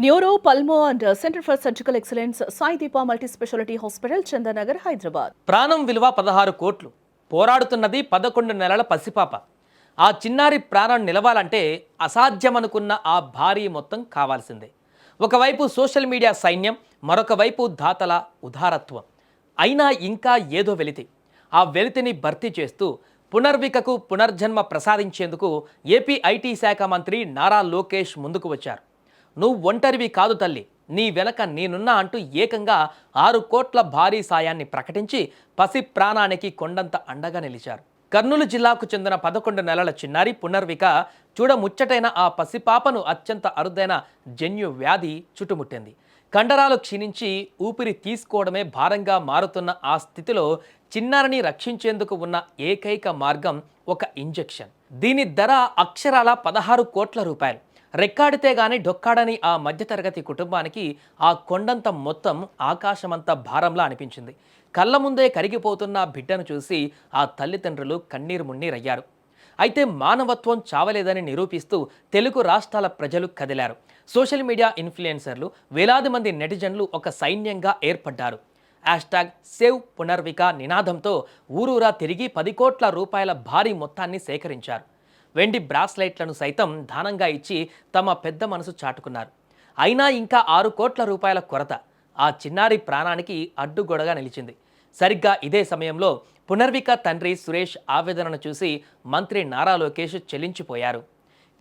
Neuro, pulmo and centre for surgical excellence Sai Deepa multi speciality hospital, Chandanagar, Hyderabad. ప్రాణం విలువ 16 కోట్లు. పోరాడుతున్నది 11 నెలల పసిపాప. ఆ చిన్నారి ప్రాణం నిలవాలంటే అసాధ్యమనుకున్న ఆ భారీ మొత్తం కావాల్సిందే. ఒకవైపు సోషల్ మీడియా సైన్యం, మరొక వైపు దాతల ఉదారత్వం. అయినా ఇంకా ఏదో వెలితి. ఆ వెలితిని భర్తీ చేస్తూ పునర్వికకు పునర్జన్మ ప్రసాదించేందుకు ఏపీ ఐటీ శాఖ మంత్రి నారా లోకేష్ ముందుకు వచ్చారు. నువ్వు ఒంటరివి కాదు తల్లి, నీ వెనక నేనున్నా అంటూ ఏకంగా 6 కోట్ల భారీ సాయాన్ని ప్రకటించి పసి ప్రాణానికి కొండంత అండగా నిలిచారు. కర్నూలు జిల్లాకు చెందిన 11 నెలల చిన్నారి పునర్విక చూడముచ్చటైన ఆ పసిపాపను అత్యంత అరుదైన జన్యు వ్యాధి చుట్టుముట్టింది. కండరాలు క్షీణించి ఊపిరి తీసుకోవడమే భారంగా మారుతున్న ఆ స్థితిలో చిన్నారిని రక్షించేందుకు ఉన్న ఏకైక మార్గం ఒక ఇంజెక్షన్. దీని ధర అక్షరాల 16 కోట్ల రూపాయలు. రెక్కాడితే గాని డొక్కాడని ఆ మధ్యతరగతి కుటుంబానికి ఆ కొండంత మొత్తం ఆకాశమంత భారంలా అనిపించింది. కళ్ళ ముందే కరిగిపోతున్న బిడ్డను చూసి ఆ తల్లిదండ్రులు కన్నీరు మున్నీరయ్యారు. అయితే మానవత్వం చావలేదని నిరూపిస్తూ తెలుగు రాష్ట్రాల ప్రజలు కదిలారు. సోషల్ మీడియా ఇన్ఫ్లుయెన్సర్లు, వేలాది మంది నెటిజన్లు ఒక సైన్యంగా ఏర్పడ్డారు. #సేవ్ పునర్విక నినాదంతో ఊరూరా తిరిగి 10 కోట్ల రూపాయల భారీ మొత్తాన్ని సేకరించారు. వెండి బ్రాస్లైట్లను సైతం దానంగా ఇచ్చి తమ పెద్ద మనసు చాటుకున్నారు. అయినా ఇంకా 6 కోట్ల రూపాయల కొరత ఆ చిన్నారి ప్రాణానికి అడ్డుగోడగా నిలిచింది. సరిగ్గా ఇదే సమయంలో పునర్విక తండ్రి సురేష్ ఆవేదనను చూసి మంత్రి నారా లోకేష్ చెల్లించిపోయారు.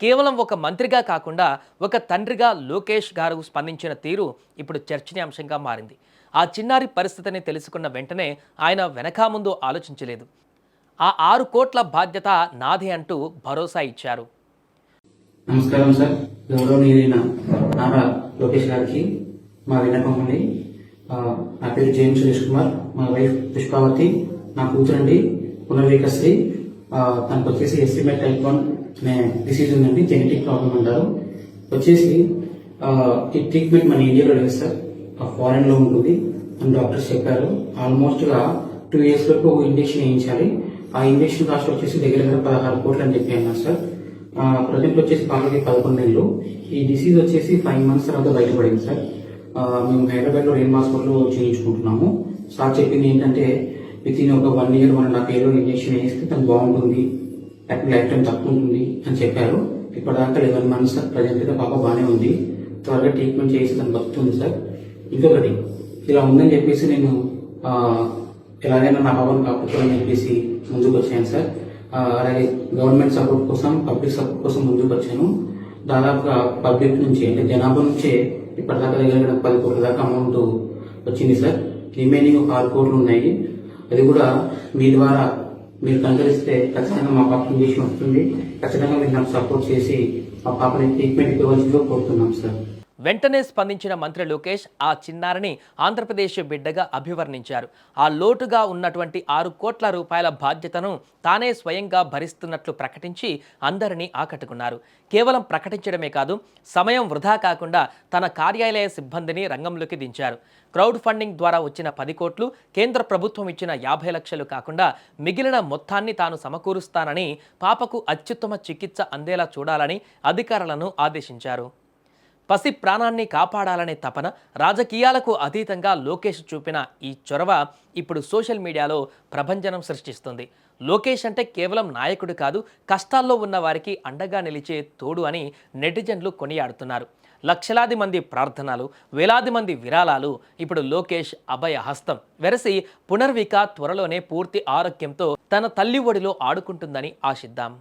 కేవలం ఒక మంత్రిగా కాకుండా ఒక తండ్రిగా లోకేష్ గారు స్పందించిన తీరు ఇప్పుడు చర్చనీయాంశంగా మారింది. ఆ చిన్నారి పరిస్థితిని తెలుసుకున్న వెంటనే ఆయన వెనకా ముందు ఆలోచించలేదు. ఆ 6 కోట్ల బాధ్యత నాదే అంటూ భరోసా ఇచ్చారు. నమస్కారం సార్. గౌరవనీయులైన నారా లోకేష్ గారికి మా విన్నపం ఉంది. నా పేరు జేఎం సురేష్ కుమార్, మా వైఫ్ పుష్పావతి, నా కూతురండి పునర్వికశ్రీ. తనకు వచ్చేసి ఎస్టిమేట్ టైప్ 1 అనే డిసీజ్ ఉందండి, జెనెటిక్ ప్రాబ్లం అంటారు. వచ్చేసి ఈ ట్రీట్మెంట్ మన ఇండియాలో లేదు సార్, ఫారెన్ లో ఉంటుంది అని డాక్టర్స్ చెప్పారు. ఆల్మోస్ట్ గా 2 years వరకు ఇంజెక్షన్ వేయించాలి. ఆ ఇంజెక్షన్ కాస్ట్ వచ్చేసి దగ్గర 16 కోట్లు అని చెప్పి అన్నారు సార్. ప్రజెంట్ వచ్చేసి పాపకి 11 నెలలు. ఈ డిసీజ్ వచ్చేసి 5 months తర్వాత బయటపడింది సార్. మేము హైదరాబాద్ లో రెయిన్ హాస్పిటల్లో చేయించుకుంటున్నాము. సార్ చెప్పింది ఏంటంటే విత్ ఇన్ ఒక 1 year 1.5 year ఇంజెక్షన్ వేస్తే తను బాగుంటుంది, లైఫ్ టైం తక్కువ ఉంటుంది అని చెప్పారు. ఇప్పటిదాకా 11 months సార్. ప్రజెంట్ గా పాప బాగానే ఉంది, త్వరగా ట్రీట్మెంట్ చేసి తను బతుకుతుంది సార్. ఇంకొకటి ఇలా ఉందని చెప్పేసి నేను ఎలాగైనా నా పాపను కాపాడుకోవాలని చెప్పేసి ముందుకు వచ్చాను సార్. అలాగే గవర్నమెంట్ సపోర్ట్ కోసం, పబ్లిక్ సపోర్ట్ కోసం ముందుకు వచ్చాను. దాదాపుగా పబ్లిక్ నుంచి అంటే జనాభా నుంచే ఇప్పటిదాకా దగ్గర 10 కోట్ల దాకా అమౌంట్ వచ్చింది సార్. రిమైనింగ్ ఒక 6 కోట్లు ఉన్నాయి. అది కూడా మీ ద్వారా మీరు కనుగరిస్తే ఖచ్చితంగా మా పాప ఇంజెక్షన్ వస్తుంది. ఖచ్చితంగా మీరు నాకు సపోర్ట్ చేసి మా పాపని ట్రీట్మెంట్ ఇవ్వవలసిందిగా కోరుతున్నాం సార్. వెంటనే స్పందించిన మంత్రి లోకేష్ ఆ చిన్నారిని ఆంధ్రప్రదేశ్ బిడ్డగా అభివర్ణించారు. ఆ లోటుగా ఉన్నటువంటి 6 కోట్ల రూపాయల బాధ్యతను తానే స్వయంగా భరిస్తున్నట్లు ప్రకటించి అందరినీ ఆకట్టుకున్నారు. కేవలం ప్రకటించడమే కాదు, సమయం వృధా కాకుండా తన కార్యాలయ సిబ్బందిని రంగంలోకి దించారు. క్రౌడ్ ఫండింగ్ ద్వారా వచ్చిన 10 కోట్లు, కేంద్ర ప్రభుత్వం ఇచ్చిన 50 లక్షలు కాకుండా మిగిలిన మొత్తాన్ని తాను సమకూరుస్తానని, పాపకు అత్యుత్తమ చికిత్స అందేలా చూడాలని అధికారులను ఆదేశించారు. పసి ప్రాణాన్ని కాపాడాలనే తపన, రాజకీయాలకు అతీతంగా లోకేష్ చూపిన ఈ చొరవ ఇప్పుడు సోషల్ మీడియాలో ప్రభంజనం సృష్టిస్తుంది. లోకేష్ అంటే కేవలం నాయకుడు కాదు, కష్టాల్లో ఉన్న వారికి అండగా నిలిచే తోడు అని నెటిజన్లు కొనియాడుతున్నారు. లక్షలాది మంది ప్రార్థనలు, వేలాది మంది విరాళాలు ఇప్పుడు లోకేష్ అభయ హస్తం వెరసి పునర్విక త్వరలోనే పూర్తి ఆరోగ్యంతో తన తల్లి ఒడిలో ఆడుకుంటుందని ఆశిద్దాం.